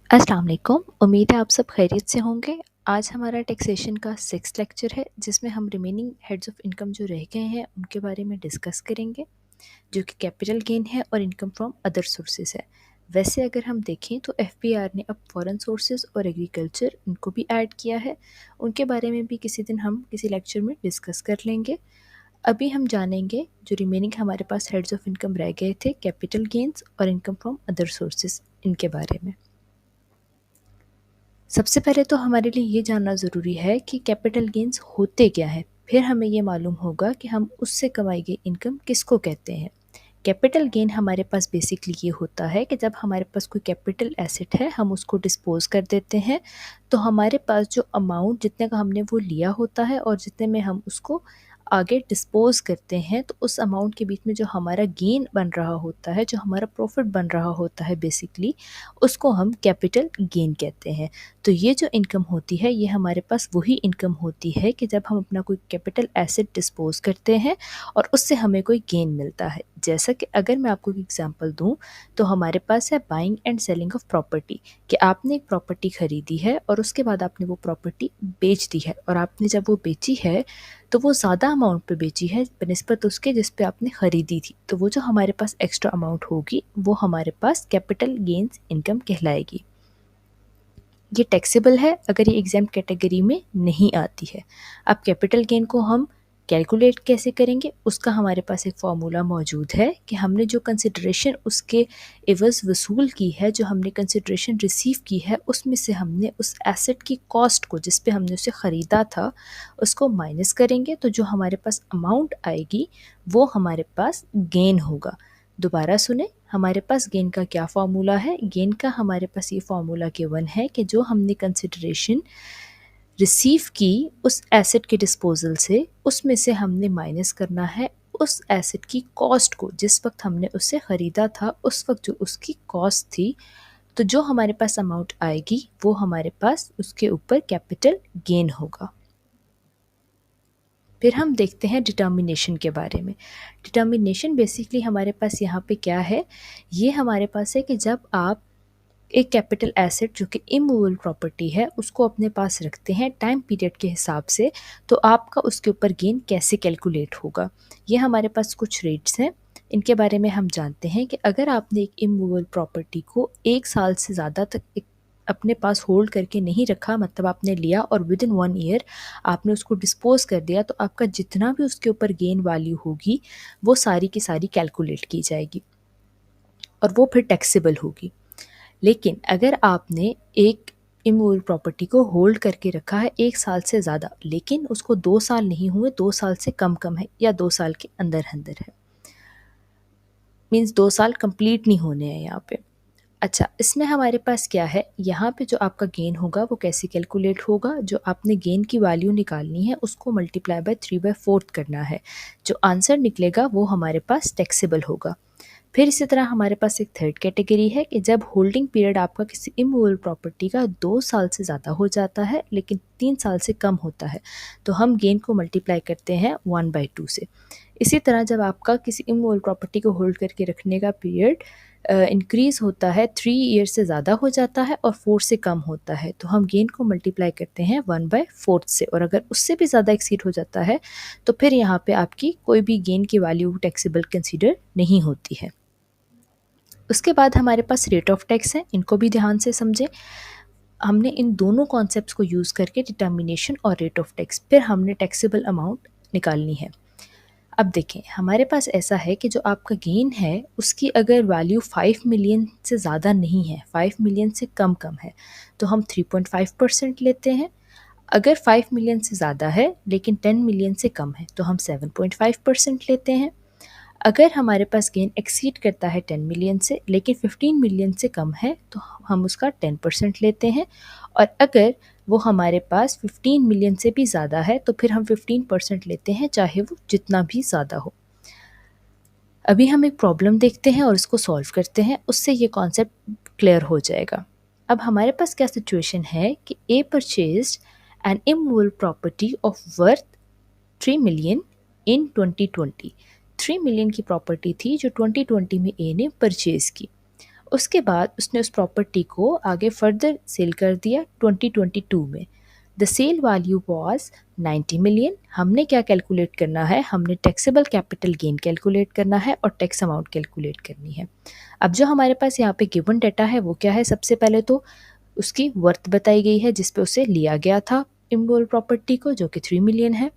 अस्सलाम वालेकुम। उम्मीद है आप सब खैरियत से होंगे। आज हमारा टैक्सेशन का 6th लेक्चर है जिसमें हम रिमेनिंग हेड्स ऑफ इनकम जो रह गए हैं उनके बारे में डिस्कस करेंगे, जो कि कैपिटल गेन है और इनकम फ्रॉम अदर सोर्सेज है। वैसे अगर हम देखें तो एफपीआर ने अब फॉरेन सोर्सेज और एग्रीकल्चर इनको भी ऐड किया है। उनके बारे में भी किसी दिन हम किसी लेक्चर में डिस्कस कर लेंगे। अभी हम जानेंगे जो रिमेनिंग हमारे पास हेड्स ऑफ इनकम रह गए थे, कैपिटल गेन्स और इनकम फ्रॉम अदर सोर्सेज, इनके बारे में। सबसे पहले तो हमारे लिए ये जानना ज़रूरी है कि कैपिटल गेन्स होते क्या है, फिर हमें ये मालूम होगा कि हम उससे कमाई गई इनकम किसको कहते हैं। कैपिटल गेन हमारे पास बेसिकली ये होता है कि जब हमारे पास कोई कैपिटल एसेट है, हम उसको डिस्पोज कर देते हैं, तो हमारे पास जो अमाउंट जितने का हमने वो लिया होता है और जितने में हम उसको आगे डिस्पोज करते हैं, तो उस अमाउंट के बीच में जो हमारा गेन बन रहा होता है, जो हमारा प्रॉफिट बन रहा होता है बेसिकली, उसको हम कैपिटल गेन कहते हैं। तो ये जो इनकम होती है, ये हमारे पास वही इनकम होती है कि जब हम अपना कोई कैपिटल एसेट डिस्पोज करते हैं और उससे हमें कोई गेन मिलता है। जैसा कि अगर मैं आपको एक एग्जांपल दूं, तो हमारे पास है buying and selling of property, कि आपने एक प्रॉपर्टी खरीदी है और उसके बाद आपने वो प्रॉपर्टी बेच दी है, और आपने जब वो बेची है तो वो ज़्यादा अमाउंट पे बेची है बनिस्बत उसके जिस पे आपने ख़रीदी थी, तो वो जो हमारे पास एक्स्ट्रा अमाउंट होगी वो हमारे पास कैपिटल गेन्स इनकम कहलाएगी। ये टैक्सेबल है अगर ये एग्जाम कैटेगरी में नहीं आती है। अब कैपिटल गेन को हम कैलकुलेट कैसे करेंगे, उसका हमारे पास एक फार्मूला मौजूद है कि हमने जो कंसिडरेशन उसके एवज़ वसूल की है, जो हमने कंसिडरेशन रिसीव की है, उसमें से हमने उस एसेट की कॉस्ट को जिस पे हमने उसे ख़रीदा था उसको माइनस करेंगे, तो जो हमारे पास अमाउंट आएगी वो हमारे पास गेन होगा। दोबारा सुने, हमारे पास गेन का क्या फार्मूला है। गेन का हमारे पास ये फार्मूला गिवन है कि जो हमने कंसिडरेशन रिसीव की उस एसेट के डिस्पोजल से, उसमें से हमने माइनस करना है उस एसेट की कॉस्ट को, जिस वक्त हमने उसे ख़रीदा था उस वक्त जो उसकी कॉस्ट थी। तो जो हमारे पास अमाउंट आएगी वो हमारे पास उसके ऊपर कैपिटल गेन होगा। फिर हम देखते हैं डिटर्मिनेशन के बारे में। डिटर्मिनेशन बेसिकली हमारे पास यहाँ पे क्या है, ये हमारे पास है कि जब आप एक कैपिटल एसेट जो कि इमूवेबल प्रॉपर्टी है उसको अपने पास रखते हैं टाइम पीरियड के हिसाब से, तो आपका उसके ऊपर गेन कैसे कैलकुलेट होगा। ये हमारे पास कुछ रेट्स हैं, इनके बारे में हम जानते हैं कि अगर आपने एक इमूवेबल प्रॉपर्टी को 1 साल से ज़्यादा तक अपने पास होल्ड करके नहीं रखा, मतलब आपने लिया और विद इन 1 ईयर आपने उसको डिस्पोज कर दिया, तो आपका जितना भी उसके ऊपर गेन वैल्यू होगी वो सारी की सारी कैलकुलेट की जाएगी और वो फिर टैक्सेबल होगी। लेकिन अगर आपने एक इमूवेबल प्रॉपर्टी को होल्ड करके रखा है 1 साल से ज़्यादा, लेकिन उसको 2 साल नहीं हुए, 2 साल से कम है या 2 साल के अंदर अंदर है, मीन्स 2 साल कंप्लीट नहीं होने हैं यहाँ पे। अच्छा, इसमें हमारे पास क्या है, यहाँ पे जो आपका गेन होगा वो कैसे कैलकुलेट होगा, जो आपने गेन की वैल्यू निकालनी है उसको मल्टीप्लाई बाय 3/4 करना है, जो आंसर निकलेगा वो हमारे पास टैक्सेबल होगा। फिर इसी तरह हमारे पास एक थर्ड कैटेगरी है कि जब होल्डिंग पीरियड आपका किसी इमूवेबल प्रॉपर्टी का 2 साल से ज़्यादा हो जाता है लेकिन 3 साल से कम होता है, तो हम गेन को मल्टीप्लाई करते हैं 1/2 से। इसी तरह जब आपका किसी इमूवेबल प्रॉपर्टी को होल्ड करके रखने का पीरियड इंक्रीज़ होता है, 3 ईयर से ज़्यादा हो जाता है और 4 से कम होता है, तो हम गेन को मल्टीप्लाई करते हैं 1/4 से, और अगर उससे भी ज़्यादा एक्सीड हो जाता है तो फिर यहाँ पे आपकी कोई भी गेन की वैल्यू टैक्सेबल कंसीडर नहीं होती है। उसके बाद हमारे पास रेट ऑफ टैक्स है, इनको भी ध्यान से समझें। हमने इन दोनों कॉन्सेप्ट्स को यूज़ करके डिटर्मिनेशन और रेट ऑफ टैक्स, फिर हमने टैक्सेबल अमाउंट निकालनी है। अब देखें, हमारे पास ऐसा है कि जो आपका गेन है उसकी अगर वैल्यू 5 मिलियन से ज़्यादा नहीं है, 5 मिलियन से कम है, तो हम 3.5% लेते हैं। अगर 5 मिलियन से ज़्यादा है लेकिन 10 मिलियन से कम है तो हम 7.5% लेते हैं। अगर हमारे पास गेन एक्सीड करता है 10 मिलियन से लेकिन 15 मिलियन से कम है तो हम उसका 10% लेते हैं, और अगर वो हमारे पास 15 मिलियन से भी ज़्यादा है तो फिर हम 15% लेते हैं, चाहे वो जितना भी ज़्यादा हो। अभी हम एक प्रॉब्लम देखते हैं और इसको सॉल्व करते हैं, उससे ये कॉन्सेप्ट क्लियर हो जाएगा। अब हमारे पास क्या सिचुएशन है कि A purchased an immovable property of worth 3 million in 2020। 3 million की प्रॉपर्टी थी जो 2020 में ए ने परचेज़ की। उसके बाद उसने उस प्रॉपर्टी को आगे फर्दर सेल कर दिया 2022 में। The sale value was 90 million. हमने क्या कैलकुलेट करना है, हमने टैक्सेबल कैपिटल गेन कैलकुलेट करना है और टैक्स अमाउंट कैलकुलेट करनी है। अब जो हमारे पास यहाँ पे गिवन डाटा है वो क्या है, सबसे पहले तो उसकी वर्थ बताई गई है जिस पे उसे लिया गया था इमूवेबल प्रॉपर्टी को, जो कि 3 मिलियन है।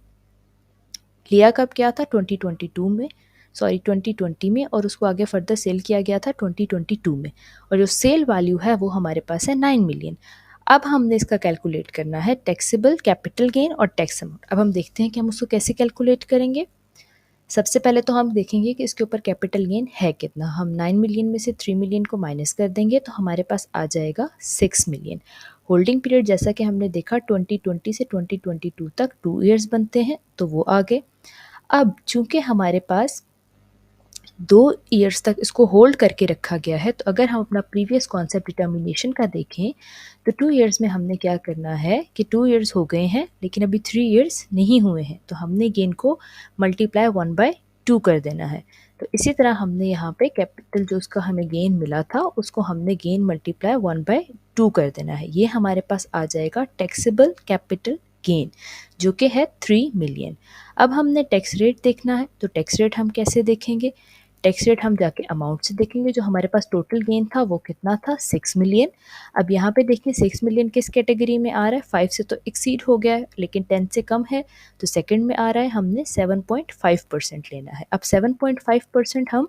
लिया कब गया था, 2022 में, सॉरी 2020 में, और उसको आगे फर्दर सेल किया गया था 2022 में। और जो सेल वैल्यू है वो हमारे पास है 9 मिलियन। अब हमने इसका कैलकुलेट करना है टैक्सेबल कैपिटल गेन और टैक्स अमाउंट। अब हम देखते हैं कि हम उसको कैसे कैलकुलेट करेंगे। सबसे पहले तो हम देखेंगे कि इसके ऊपर कैपिटल गेन है कितना। हम 9 मिलियन में से 3 मिलियन को माइनस कर देंगे तो हमारे पास आ जाएगा 6 मिलियन। होल्डिंग पीरियड जैसा कि हमने देखा 2020 से 2022 तक 2 ईयर्स बनते हैं तो वो आ गए। अब चूंकि हमारे पास 2 ईयर्स तक इसको होल्ड करके रखा गया है, तो अगर हम अपना प्रीवियस कॉन्सेप्ट डिटर्मिनेशन का देखें तो 2 ईयर्स में हमने क्या करना है कि 2 ईयर्स हो गए हैं लेकिन अभी 3 ईयर्स नहीं हुए हैं, तो हमने गेन को मल्टीप्लाई 1/2 कर देना है। तो इसी तरह हमने यहाँ पे कैपिटल जो उसका हमें गेन मिला था उसको हमने गेन मल्टीप्लाई 1/2 कर देना है। ये हमारे पास आ जाएगा टैक्सेबल कैपिटल गेन जो कि है 3 मिलियन। अब हमने टैक्स रेट देखना है, तो टैक्स रेट हम कैसे देखेंगे, टैक्स रेट हम जाके अमाउंट से देखेंगे। जो हमारे पास टोटल गेन था वो कितना था, 6 मिलियन। अब यहाँ पे देखिए 6 मिलियन किस कैटेगरी में आ रहा है, 5 से तो एक्सीड हो गया है लेकिन 10 से कम है, तो सेकंड में आ रहा है। हमने 7.5% लेना है। अब 7.5% हम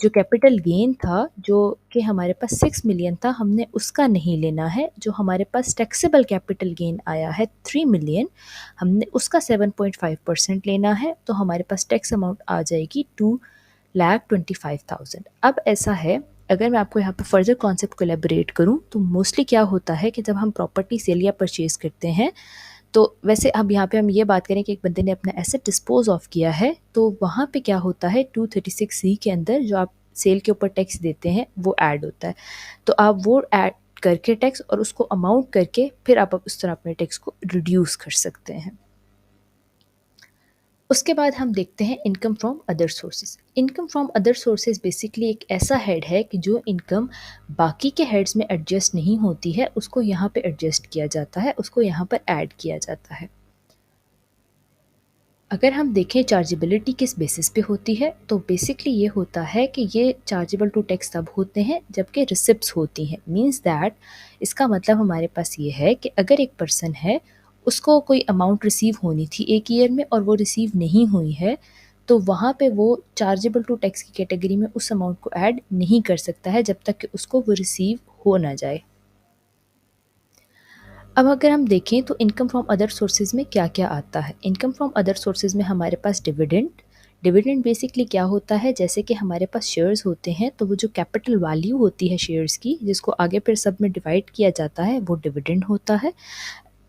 जो कैपिटल गेन था जो कि हमारे पास 6 मिलियन था हमने उसका नहीं लेना है। जो हमारे पास टैक्सेबल कैपिटल गेन आया है 3 मिलियन, हमने उसका 7.5% लेना है। तो हमारे पास टैक्स अमाउंट आ जाएगी 2,25,000। अब ऐसा है, अगर मैं आपको यहाँ पे फर्दर कॉन्सेप्ट को एलेबोरेट करूँ तो मोस्टली क्या होता है कि जब हम प्रॉपर्टी सेल या परचेज करते हैं, तो वैसे अब यहाँ पे हम ये बात करें कि एक बंदे ने अपना एसेट डिस्पोज ऑफ किया है, तो वहाँ पे क्या होता है 236C के अंदर जो आप सेल के ऊपर टैक्स देते हैं वो ऐड होता है। तो आप वो ऐड करके टैक्स और उसको अमाउंट करके फिर आप उस तरह अपने टैक्स को रिड्यूस कर सकते हैं। उसके बाद हम देखते हैं income from other sources. Income from other sources basically एक ऐसा हेड है कि जो इनकम बाकी के हेड्स में एडजस्ट नहीं होती है उसको यहाँ पे एडजस्ट किया जाता है, उसको यहाँ पर ऐड किया जाता है। अगर हम देखें चार्जेबिलिटी किस बेसिस पे होती है, तो बेसिकली ये होता है कि ये चार्जेबल टू टैक्स तब होते हैं जबकि रिसिप्ट्स होती हैं। मींस दैट इसका मतलब हमारे पास ये है कि अगर एक पर्सन है उसको कोई अमाउंट रिसीव होनी थी एक ईयर में और वो रिसीव नहीं हुई है, तो वहाँ पे वो चार्जेबल टू टैक्स की कैटेगरी में उस अमाउंट को ऐड नहीं कर सकता है जब तक कि उसको वो रिसीव हो ना जाए। अब अगर हम देखें तो इनकम फ्रॉम अदर सोर्सेज में क्या क्या आता है। इनकम फ्रॉम अदर सोर्सेज में हमारे पास डिविडेंड। डिविडेंड बेसिकली क्या होता है, जैसे कि हमारे पास शेयर्स होते हैं तो वो जो कैपिटल वैल्यू होती है शेयर्स की जिसको आगे फिर सब में डिवाइड किया जाता है वो डिविडेंड होता है।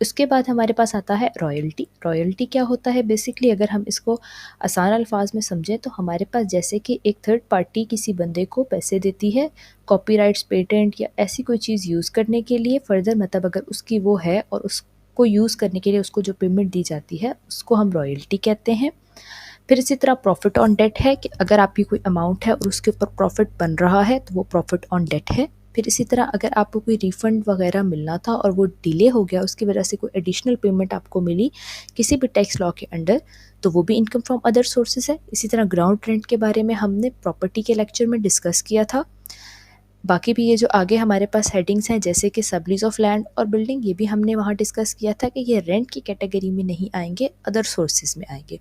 उसके बाद हमारे पास आता है रॉयल्टी। रॉयल्टी क्या होता है, बेसिकली अगर हम इसको आसान अल्फाज में समझें तो हमारे पास जैसे कि एक थर्ड पार्टी किसी बंदे को पैसे देती है कॉपीराइट्स, पेटेंट या ऐसी कोई चीज़ यूज़ करने के लिए, फर्दर मतलब अगर उसकी वो है और उसको यूज़ करने के लिए उसको जो पेमेंट दी जाती है उसको हम रॉयल्टी कहते हैं। फिर इसी तरह प्रॉफिट ऑन डेट है कि अगर आपकी कोई अमाउंट है और उसके ऊपर प्रॉफिट बन रहा है तो वो प्रॉफिट ऑन डेट है। फिर इसी तरह अगर आपको कोई रिफ़ंड वगैरह मिलना था और वो डिले हो गया, उसकी वजह से कोई एडिशनल पेमेंट आपको मिली किसी भी टैक्स लॉ के अंडर, तो वो भी इनकम फ्रॉम अदर सोर्सेज है। इसी तरह ग्राउंड रेंट के बारे में हमने प्रॉपर्टी के लेक्चर में डिस्कस किया था। बाकी भी ये जो आगे हमारे पास हेडिंग्स हैं जैसे कि सबलीज ऑफ लैंड और बिल्डिंग, ये भी हमने वहाँ डिस्कस किया था कि ये रेंट की कैटेगरी में नहीं आएंगे, अदर सोर्सेज में आएंगे।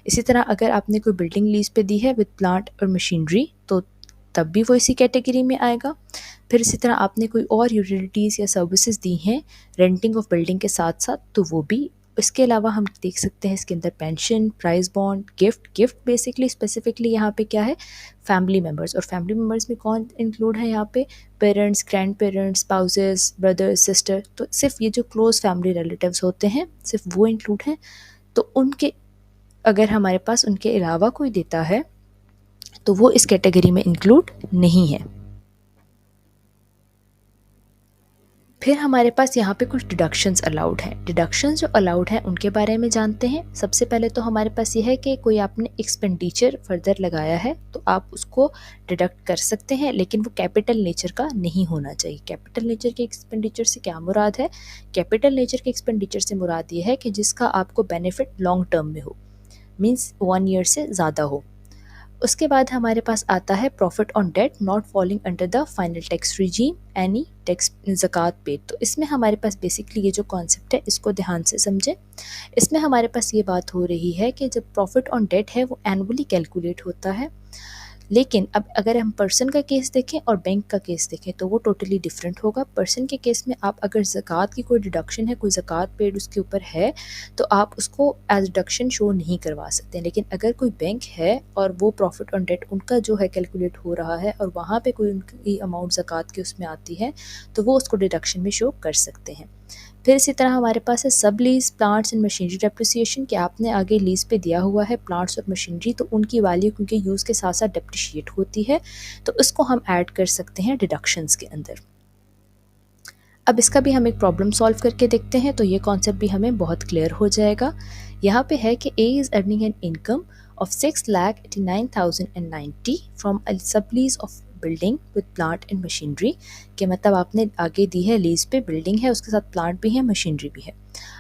इसी तरह अगर आपने कोई बिल्डिंग लीज पे दी है विद प्लांट और मशीनरी तो तब भी वो इसी कैटेगरी में आएगा। फिर इसी तरह आपने कोई और यूटिलिटीज़ या सर्विसेज दी हैं रेंटिंग ऑफ बिल्डिंग के साथ साथ तो वो भी। इसके अलावा हम देख सकते हैं इसके अंदर pension, price bond, gift. Gift basically specifically यहाँ पे क्या है, फैमिली मेम्बर्स। और फैमिली मेम्बर्स में कौन इंक्लूड है यहाँ पे, parents, grand parents, spouses, brothers, sister. तो सिर्फ ये जो क्लोज फैमिली रिलेटिव्स होते हैं सिर्फ वो इंक्लूड हैं। तो उनके अगर हमारे पास उनके अलावा कोई देता है तो वो इस कैटेगरी में इंक्लूड नहीं है। फिर हमारे पास यहाँ पे कुछ डिडक्शंस अलाउड हैं। डिडक्शंस जो अलाउड हैं उनके बारे में जानते हैं। सबसे पहले तो हमारे पास ये है कि कोई आपने एक्सपेंडिचर फर्दर लगाया है तो आप उसको डिडक्ट कर सकते हैं, लेकिन वो कैपिटल नेचर का नहीं होना चाहिए। कैपिटल नेचर के एक्सपेंडिचर से क्या मुराद है? कैपिटल नेचर के एक्सपेंडिचर से मुराद ये है कि जिसका आपको बेनिफिट लॉन्ग टर्म में हो, मीन्स 1 ईयर से ज़्यादा हो। उसके बाद हमारे पास आता है profit on debt not falling under the final tax regime any tax ज़कात पेड। तो इसमें हमारे पास बेसिकली ये जो कॉन्सेप्ट है इसको ध्यान से समझें। इसमें हमारे पास ये बात हो रही है कि जब प्रॉफिट ऑन डेट है वो एनुअली कैलकुलेट होता है, लेकिन अब अगर हम पर्सन का केस देखें और बैंक का केस देखें तो वो टोटली डिफरेंट होगा। पर्सन के केस में आप अगर ज़कात की कोई डिडक्शन है, कोई ज़कात पेड उसके ऊपर है, तो आप उसको एज डिडक्शन शो नहीं करवा सकते। लेकिन अगर कोई बैंक है और वो प्रॉफिट ऑन डेट उनका जो है कैलकुलेट हो रहा है और वहाँ पे कोई उनकी अमाउंट ज़कात की उसमें आती है तो वो उसको डिडक्शन में शो कर सकते हैं। फिर इसी तरह हमारे पास है सब lease plants and machinery depreciation, कि आपने आगे लीज पे दिया हुआ है प्लांट्स और मशीनरी, तो उनकी वैल्यू क्योंकि यूज़ के साथ साथ डेप्रिशिएट होती है तो इसको हम ऐड कर सकते हैं डिडक्शंस के अंदर। अब इसका भी हम एक प्रॉब्लम सॉल्व करके देखते हैं तो ये कॉन्सेप्ट भी हमें बहुत क्लियर हो जाएगा। यहाँ पे है कि A is earning an income of 6,89,090 from a sublease of building with plant and machinery, के मतलब आपने आगे दी है लीज पे बिल्डिंग है, उसके साथ प्लांट भी है, मशीनरी भी है।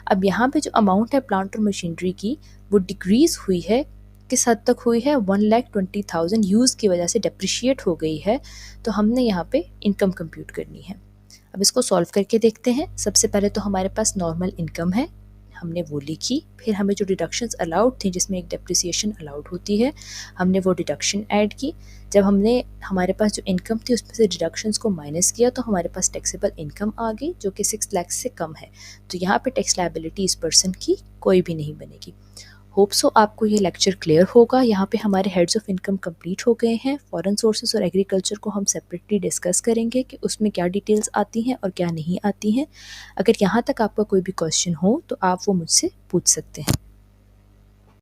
अब यहाँ पे जो अमाउंट है प्लांट और मशीनरी की वो डिक्रीज हुई है, किस हद तक हुई है? 1,20,000 यूज़ की वजह से डेप्रिशिएट हो गई है, तो हमने यहाँ पे इनकम कंप्यूट करनी है। अब इसको सॉल्व करके देखते हैं। सबसे पहले तो हमारे पास नॉर्मल इनकम है, हमने वो लिखी। फिर हमें जो डिडक्शंस अलाउड थी जिसमें एक डेप्रिसिएशन अलाउड होती है, हमने वो डिडक्शन ऐड की। जब हमने हमारे पास जो इनकम थी उसमें से डिडक्शंस को माइनस किया तो हमारे पास टैक्सेबल इनकम आ गई जो कि 6 लाख से कम है। तो यहाँ पे टैक्स लायबिलिटी इस पर्सन की कोई भी नहीं बनेगी। होप सो आपको ये लेक्चर क्लियर होगा। यहाँ पे हमारे हेड्स ऑफ इनकम कंप्लीट हो गए हैं। फॉरेन सोर्सेज और एग्रीकल्चर को हम सेपरेटली डिस्कस करेंगे कि उसमें क्या डिटेल्स आती हैं और क्या नहीं आती हैं। अगर यहाँ तक आपका कोई भी क्वेश्चन हो तो आप वो मुझसे पूछ सकते हैं।